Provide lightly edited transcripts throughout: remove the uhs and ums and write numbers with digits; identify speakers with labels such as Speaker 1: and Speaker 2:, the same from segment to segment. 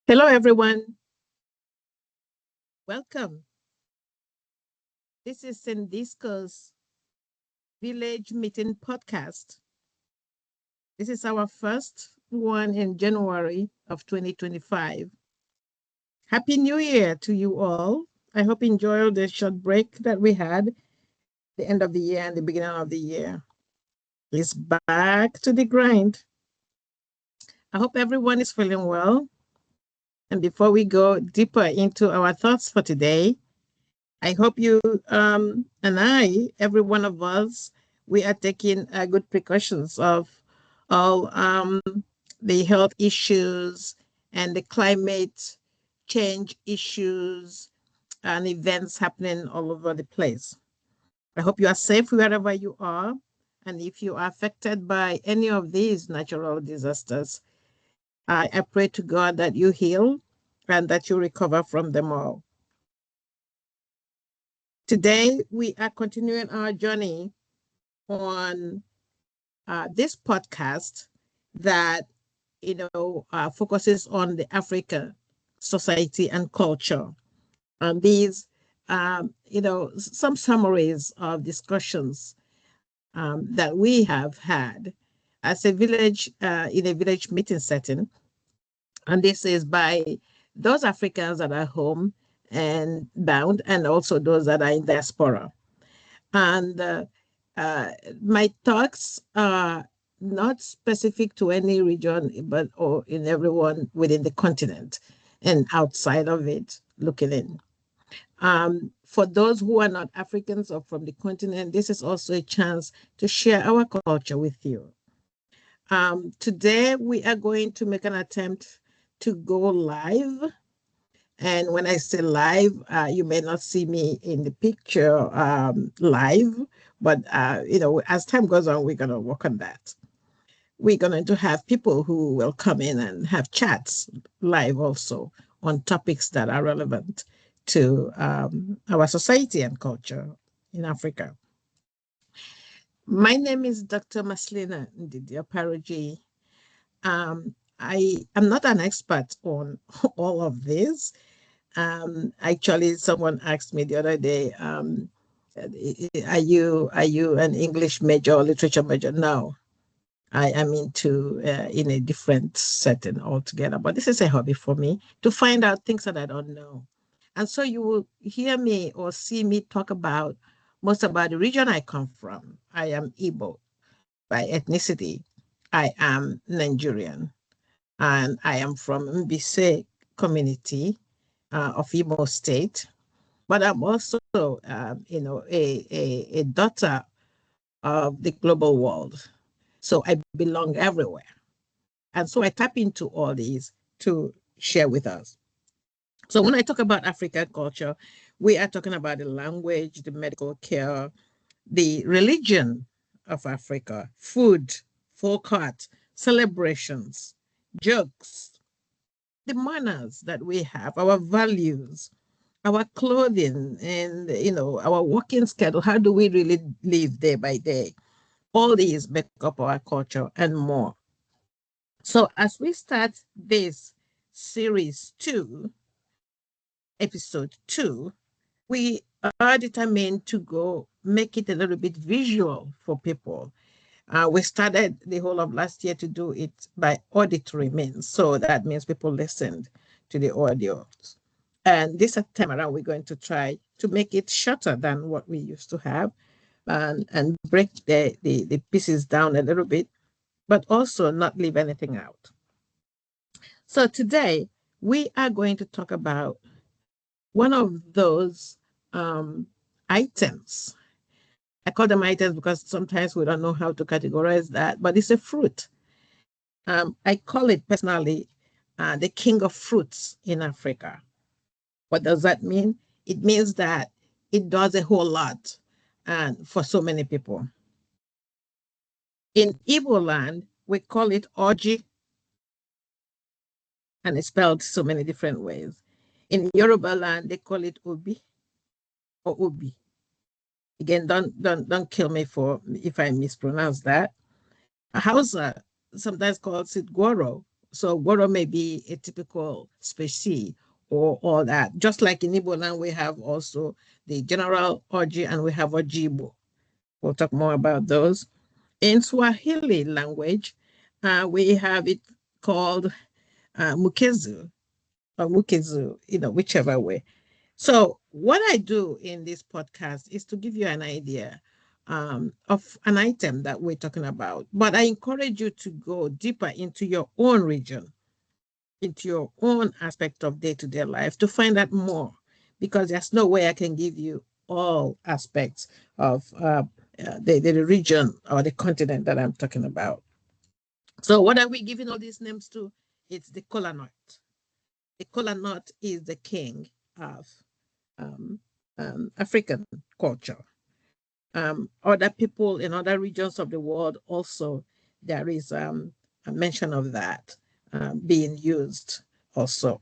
Speaker 1: Hello, everyone. Welcome. This is NDISCO'S Village Meeting Podcast. This is our first one in January of 2025. Happy New Year to you all. I hope you enjoyed the short break that we had, the end of the year and the beginning of the year. It's back to the grind. I hope everyone is feeling well. And before we go deeper into our thoughts for today, I hope you and every one of us, we are taking good precautions of all the health issues and the climate change issues and events happening all over the place. I hope you are safe wherever you are. And if you are affected by any of these natural disasters, I pray to God that you heal and that you recover from them all. Today, we are continuing our journey on this podcast that, focuses on the African society and culture. And these, some summaries of discussions that we have had as a village, in a village meeting setting. And this is by those Africans that are home and bound, and also those that are in diaspora. And my talks are not specific to any region, but or in everyone within the continent and outside of it, looking in. For those who are not Africans or from the continent, this is also a chance to share our culture with you. Today, we are going to make an attempt to go live. And when I say live, you may not see me in the picture live, but as time goes on, we're going to work on that. We're going to have people who will come in and have chats live also on topics that are relevant to our society and culture in Africa. My name is Dr. Maslina M.OPARAOJI. I am not an expert on all of this. Actually, someone asked me the other day, are you an English major or literature major? No, I am in a different setting altogether. But this is a hobby for me to find out things that I don't know. And so you will hear me or see me talk most about the region I come from. I am Igbo by ethnicity. I am Nigerian, and I am from Mbise community of Imo State. But I'm also, a daughter of the global world. So I belong everywhere. And so I tap into all these to share with us. So when I talk about African culture, we are talking about the language, the medical care, the religion of Africa, food, folk art, celebrations, jokes, the manners that we have, our values, our clothing, and our working schedule. How do we really live day by day? All these make up our culture and more. So as we start this series 2, episode 2, we are determined to go make it a little bit visual for people. We started the whole of last year to do it by auditory means. So that means people listened to the audio. And this time around, we're going to try to make it shorter than what we used to have and break the pieces down a little bit, but also not leave anything out. So today, we are going to talk about one of those items. I call them items because sometimes we don't know how to categorize that, but it's a fruit. I call it personally the king of fruits in Africa. What does that mean? It means that it does a whole lot and for so many people. In Igbo land, we call it Oji, and it's spelled so many different ways. In Yoruba land, they call it Obi or Obi. Again, don't kill me if I mispronounce that. Hausa sometimes calls it Goro, So Goro may be a typical species or all that. Just like in Igbo land, we have also the general Oji and we have Ojibo. We'll talk more about those. In Swahili language, we have it called Mukezu or Mukezu, whichever way. So what I do in this podcast is to give you an idea of an item that we're talking about. But I encourage you to go deeper into your own region, into your own aspect of day-to-day life to find out more, because there's no way I can give you all aspects of the region or the continent that I'm talking about. So what are we giving all these names to? It's the Kolanut. The Kolanut is the king of um, African culture. Other people in other regions of the world also, there is a mention of that being used also.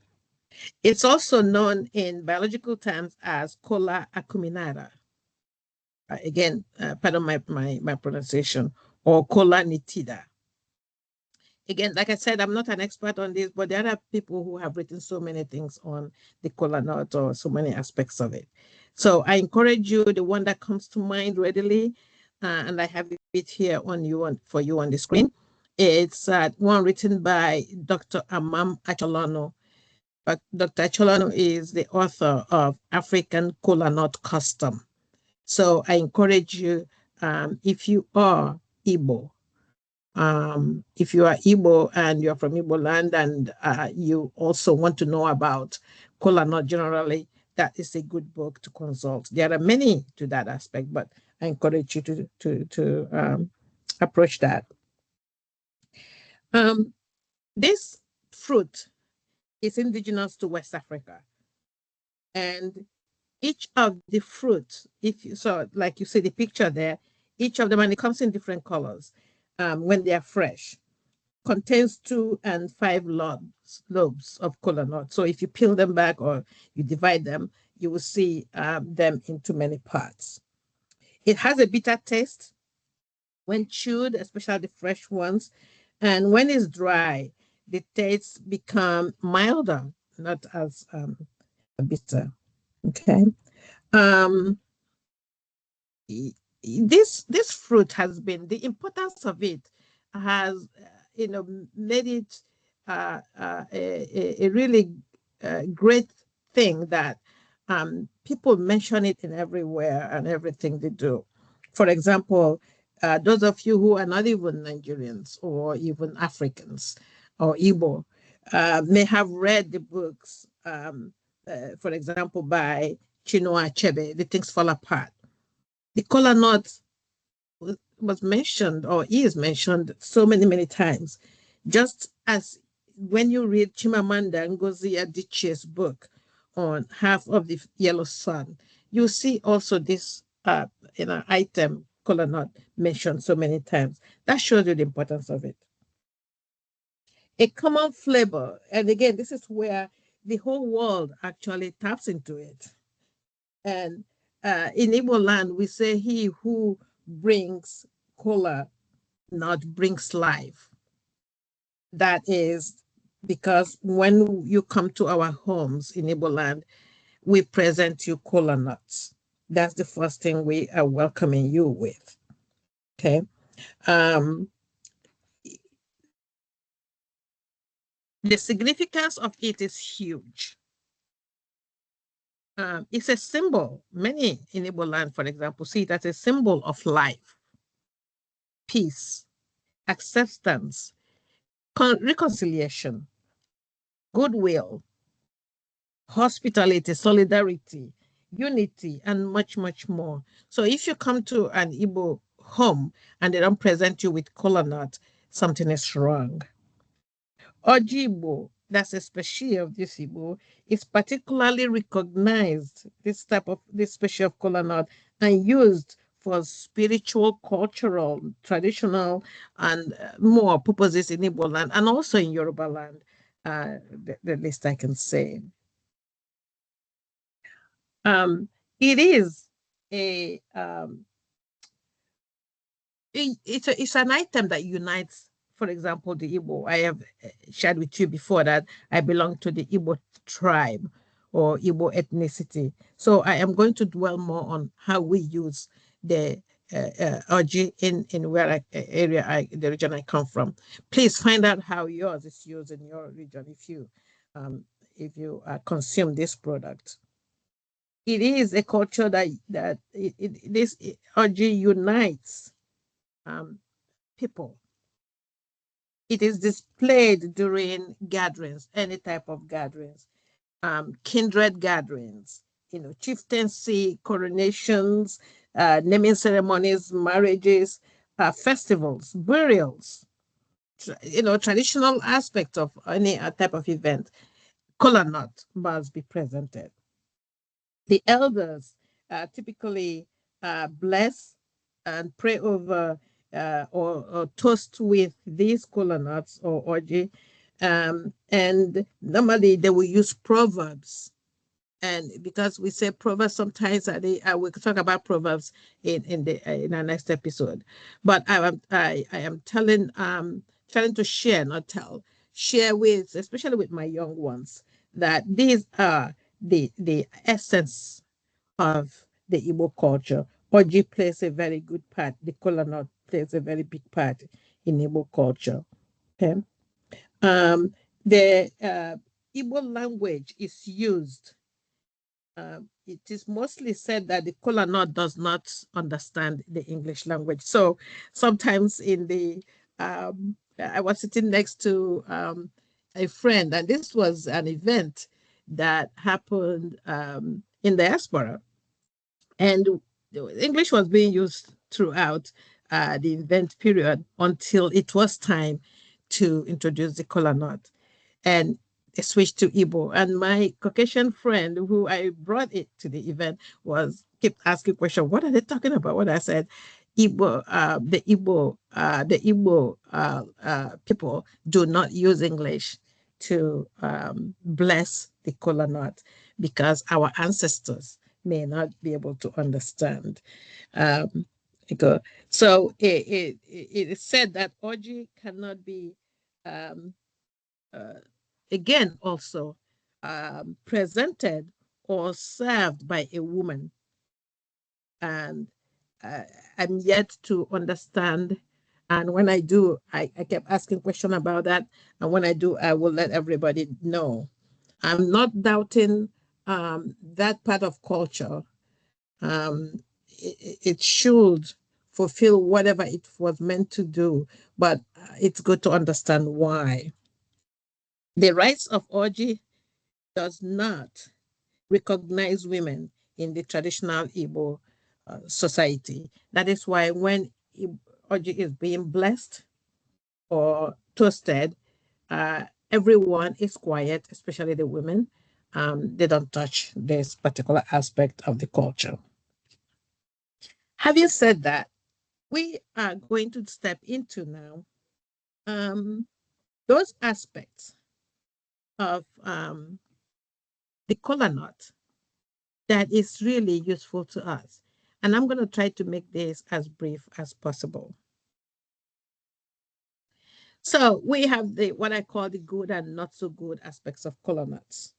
Speaker 1: It's also known in biological terms as Cola acuminata. Again, pardon my pronunciation, or Cola nitida. Again, like I said, I'm not an expert on this, but there are people who have written so many things on the Kolanut or so many aspects of it. So I encourage you, the one that comes to mind readily, and I have it here for you on the screen. It's one written by Dr. Amam Acholano. Dr. Acholano is the author of African Kolanut Custom. So I encourage you, if you are Igbo, if you are Igbo and you're from Igbo land and you also want to know about Kolanut generally, that is a good book to consult. There are many to that aspect, but I encourage you to approach that. This fruit is indigenous to West Africa, and each of the fruits, if you saw, like you see the picture there, each of them, and it comes in different colors when they are fresh, contains 2 and 5 lobes of kola nut. So if you peel them back or you divide them, you will see them into many parts. It has a bitter taste when chewed, especially the fresh ones. And when it's dry, the tastes become milder, not as bitter. Okay. Um, this fruit has been, the importance of it has made it a really great thing that people mention it in everywhere and everything they do. For example, those of you who are not even Nigerians or even Africans or Igbo may have read the books, for example, by Chinua Achebe, The Things Fall Apart. The kola nut was mentioned or is mentioned so many times, just as when you read Chimamanda Ngozi Adichie's book on Half of the Yellow Sun, you see also this item, kola nut, mentioned so many times. That shows you the importance of it. A common flavor, and again, this is where the whole world actually taps into it. And in Igbo land, we say he who brings kola nut brings life. That is because when you come to our homes in Igbo land, we present you kola nuts. That's the first thing we are welcoming you with. Okay. The significance of it is huge. It's a symbol. Many in Igbo land, for example, see it as a symbol of life, peace, acceptance, reconciliation, goodwill, hospitality, solidarity, unity, and much more. So if you come to an Igbo home and they don't present you with kola nut, something is wrong. Ojibo, that's a species of this Igbo, is particularly recognized, this species of kola nut, and used for spiritual, cultural, traditional, and more purposes in Igbo land, and also in Yoruba land, the least I can say. It is it's an item that unites for example, the Igbo. I have shared with you before that I belong to the Igbo tribe or Igbo ethnicity. So I am going to dwell more on how we use the Oji in where the region I come from. Please find out how yours is used in your region if you consume this product. It is a culture that this Oji unites people. It is displayed during gatherings, any type of gatherings, kindred gatherings, chieftaincy, coronations, naming ceremonies, marriages, festivals, burials, traditional aspects of any type of event. Kolanut must be presented. The elders typically bless and pray over or toast with these kolanuts or orji. And normally they will use proverbs. And because we say proverbs sometimes, we could talk about proverbs in our next episode. But I am trying to share, not tell, share with, especially with my young ones, that these are the essence of the Igbo culture. Oji plays a very good part. The Kolanut plays a very big part in Igbo culture. Okay. The Igbo language is used. It is mostly said that the Kolanut does not understand the English language. So sometimes I was sitting next to a friend, and this was an event that happened in diaspora. And English was being used throughout the event period until it was time to introduce the Kolanut. And they switched to Igbo. And my Caucasian friend who I brought it to the event kept asking questions. What are they talking about? What I said, Igbo, the Igbo people do not use English to bless the Kolanut because our ancestors may not be able to understand. So it is said that Oji cannot be again also presented or served by a woman. And I'm yet to understand. And when I do, I kept asking questions about that. And when I do, I will let everybody know. I'm not doubting that part of culture. It should fulfill whatever it was meant to do, but it's good to understand why. The rights of Oji does not recognize women in the traditional Igbo society. That is why when Oji is being blessed or toasted, everyone is quiet, especially the women. They don't touch this particular aspect of the culture. Having said that, we are going to step into now those aspects of the Kolanut that is really useful to us. And I'm going to try to make this as brief as possible. So we have what I call the good and not so good aspects of Kolanuts.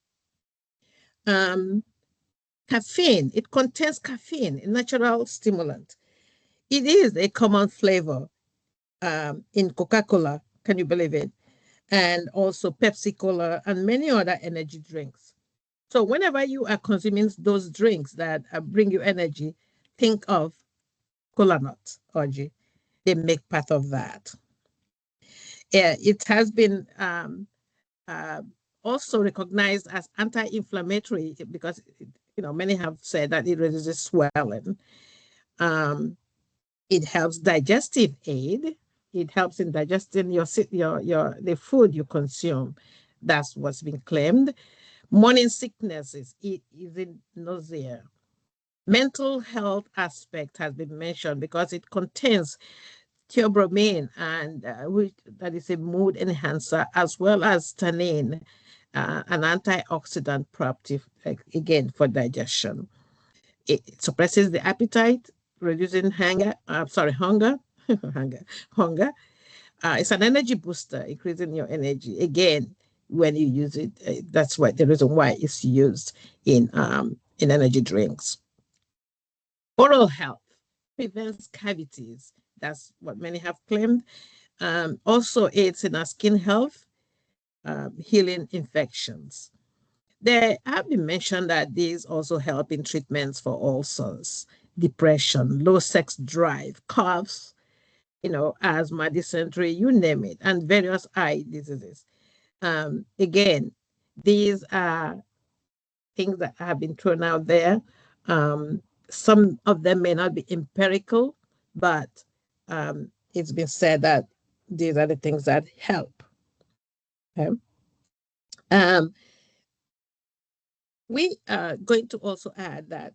Speaker 1: Caffeine, it contains caffeine, a natural stimulant. It is a common flavor in Coca-Cola, can you believe it? And also Pepsi Cola and many other energy drinks. So whenever you are consuming those drinks that bring you energy, think of Kolanut, Oji. They make part of that. It has been also recognized as anti-inflammatory because many have said that it reduces swelling. It helps digestive aid. It helps in digesting the food you consume. That's what's been claimed. Morning sicknesses, it is in nausea. Mental health aspect has been mentioned because it contains theobromine, and that is a mood enhancer, as well as tannin, an antioxidant property, again, for digestion. It suppresses the appetite, reducing hunger, hunger, It's an energy booster, increasing your energy. Again, when you use it, that's why the reason why it's used in energy drinks. Oral health prevents cavities. That's what many have claimed. Also aids in our skin health, healing infections. There have been mentioned that these also help in treatments for ulcers, depression, low sex drive, coughs, asthma, dysentery, you name it, and various eye diseases. Again, these are things that have been thrown out there. Some of them may not be empirical, but it's been said that these are the things that help. Okay? Um, we are going to also add that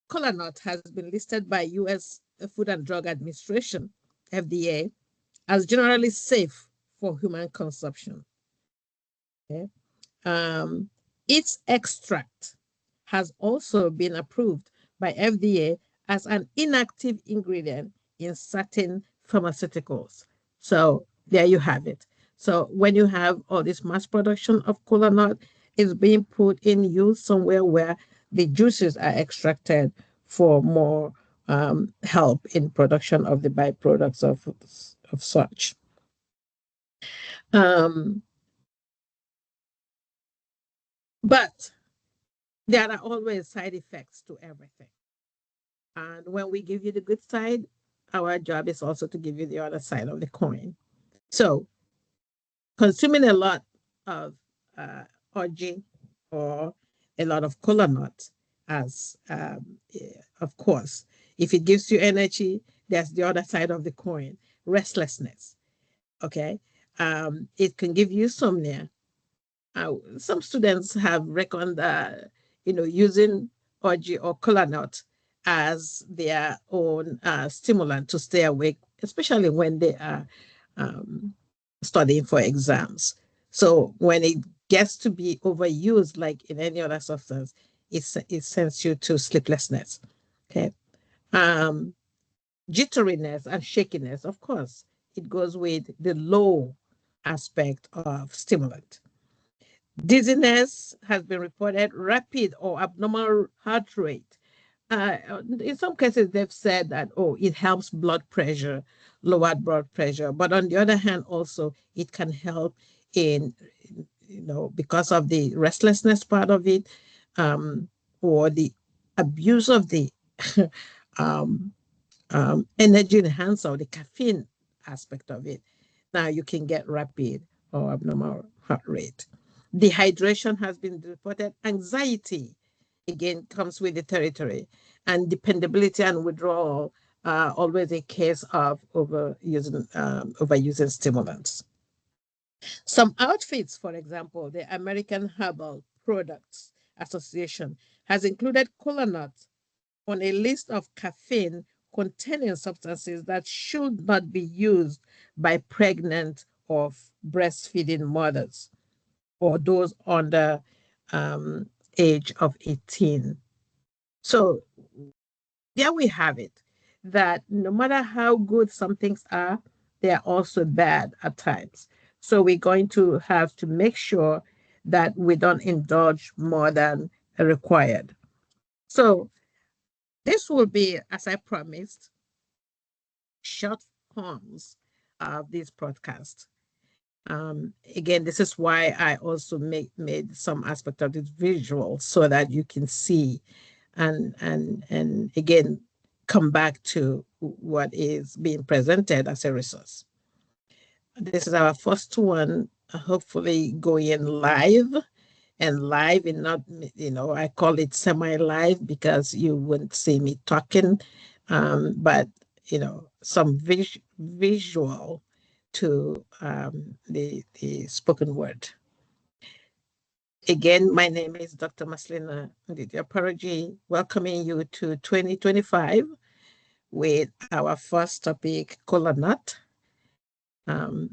Speaker 1: Kolanut has been listed by U.S. Food and Drug Administration, FDA, as generally safe for human consumption. Okay? Its extract has also been approved by FDA as an inactive ingredient in certain pharmaceuticals. So there you have it. So when you have all this mass production of cola nut, it's being put in use somewhere where the juices are extracted for more help in production of the byproducts of such. But there are always side effects to everything. And when we give you the good side, our job is also to give you the other side of the coin. So consuming a lot of orji or a lot of cola nuts, as of course, if it gives you energy, there's the other side of the coin, restlessness. Okay. It can give you insomnia. Some students have reckoned that, using orji or cola nut as their own stimulant to stay awake, especially when they are studying for exams. So when it gets to be overused, like in any other substance, it sends you to sleeplessness. Okay. Jitteriness and shakiness, of course, it goes with the low aspect of stimulant. Dizziness has been reported, rapid or abnormal heart rate. In some cases, they've said that, it helps blood pressure, lowered blood pressure. But on the other hand, also, it can help in, because of the restlessness part of it, or the abuse of the um, energy enhancer, or the caffeine aspect of it. Now you can get rapid or abnormal heart rate. Dehydration has been reported. Anxiety, again, comes with the territory. And dependability and withdrawal are always a case of overusing stimulants. Some outfits, for example, the American Herbal Products Association has included cola nuts on a list of caffeine containing substances that should not be used by pregnant or breastfeeding mothers or those under age of 18. So there we have it, that no matter how good some things are, they are also bad at times. So we're going to have to make sure that we don't indulge more than required. So this will be, as I promised, short forms of this podcast. Again, this is why I also made some aspect of this visual so that you can see and again come back to what is being presented as a resource. This is our first one, hopefully going live, and live and not, I call it semi-live because you wouldn't see me talking, but some visual to the spoken word. Again, my name is Dr. Maslina M.OPARAOJI, welcoming you to 2025 with our first topic, Kolanut,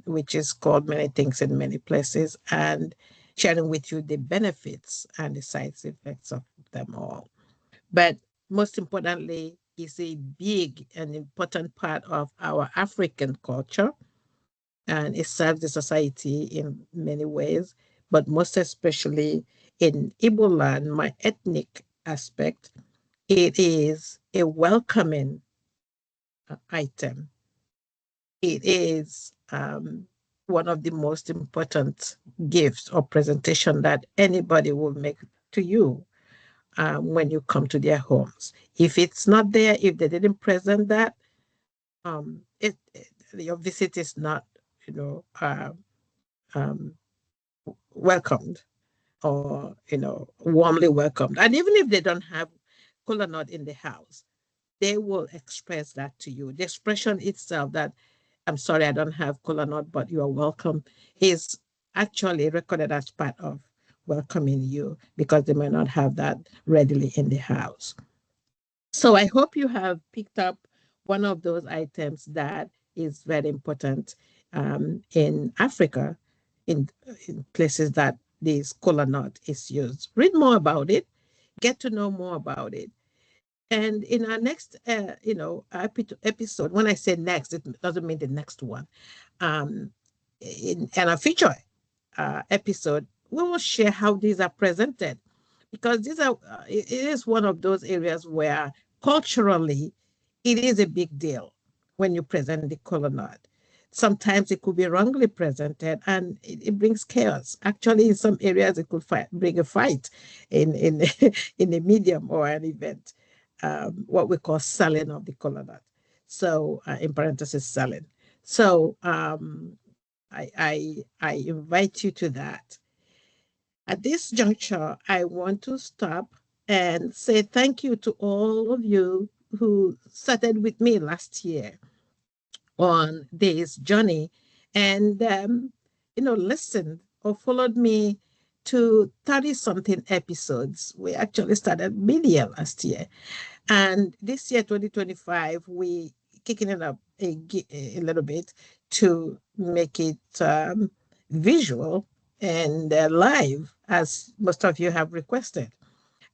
Speaker 1: which is called many things in many places, and sharing with you the benefits and the side effects of them all. But most importantly, is a big and important part of our African culture, and it serves the society in many ways, but most especially in Igbo land, my ethnic aspect, it is a welcoming item. It is one of the most important gifts or presentation that anybody will make to you when you come to their homes. If it's not there, if they didn't present that, your visit is not, um, welcomed or, warmly welcomed. And even if they don't have Kolanut in the house, they will express that to you. The expression itself that, I'm sorry, I don't have Kolanut, but you are welcome, is actually recorded as part of welcoming you because they may not have that readily in the house. So I hope you have picked up one of those items that is very important in Africa, in places that this Kolanut is used. Read more about it, get to know more about it. And in our next, episode, when I say next, it doesn't mean the next one. In our future episode, we will share how these are presented, because it is one of those areas where culturally it is a big deal when you present the Kolanut. Sometimes it could be wrongly presented and it brings chaos. Actually, in some areas, it could bring a fight in in a medium or an event, what we call selling of the Kolanut. So, in parentheses, selling. So, I invite you to that. At this juncture, I want to stop and say thank you to all of you who started with me last year on this journey and, listened or followed me to 30 something episodes. We actually started mid-year last year. And this year, 2025, we kicking it up a little bit to make it visual and live, as most of you have requested.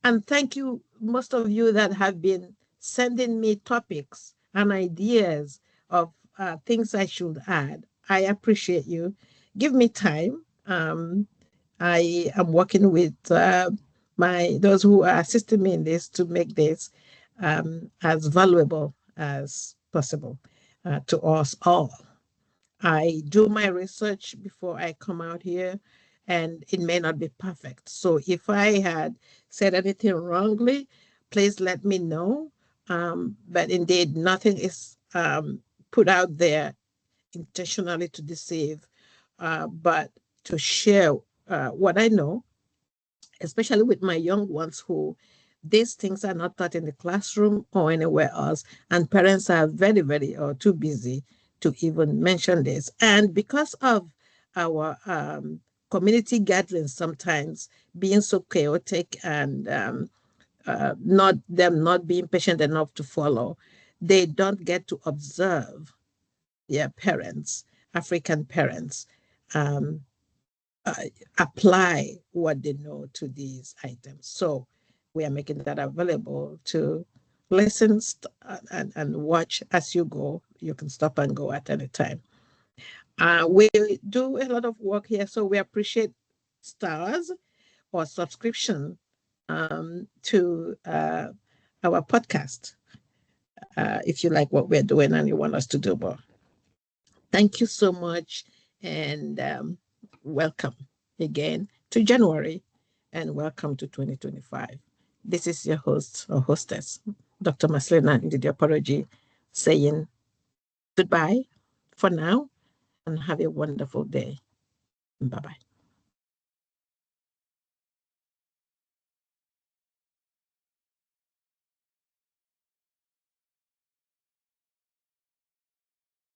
Speaker 1: And thank you, most of you that have been sending me topics and ideas of things I should add. I appreciate you. Give me time. I am working with those who are assisting me in this to make this as valuable as possible to us all. I do my research before I come out here, and it may not be perfect. So if I had said anything wrongly, please let me know. But indeed, nothing is put out there intentionally to deceive, but to share what I know, especially with my young ones who these things are not taught in the classroom or anywhere else. And parents are very, very too busy to even mention this. And because of our community gatherings sometimes being so chaotic and not being patient enough to follow, they don't get to observe their parents, African parents, um, uh, apply what they know to these items. So we are making that available to listen and watch as you go. You can stop and go at any time. We do a lot of work here, so we appreciate stars or subscription to our podcast if you like what we're doing and you want us to do more. Thank you so much, and welcome again to January, and welcome to 2025. This is your host or hostess, Dr. Maslina M.OPARAOJI, saying goodbye for now and have a wonderful day. Bye-bye.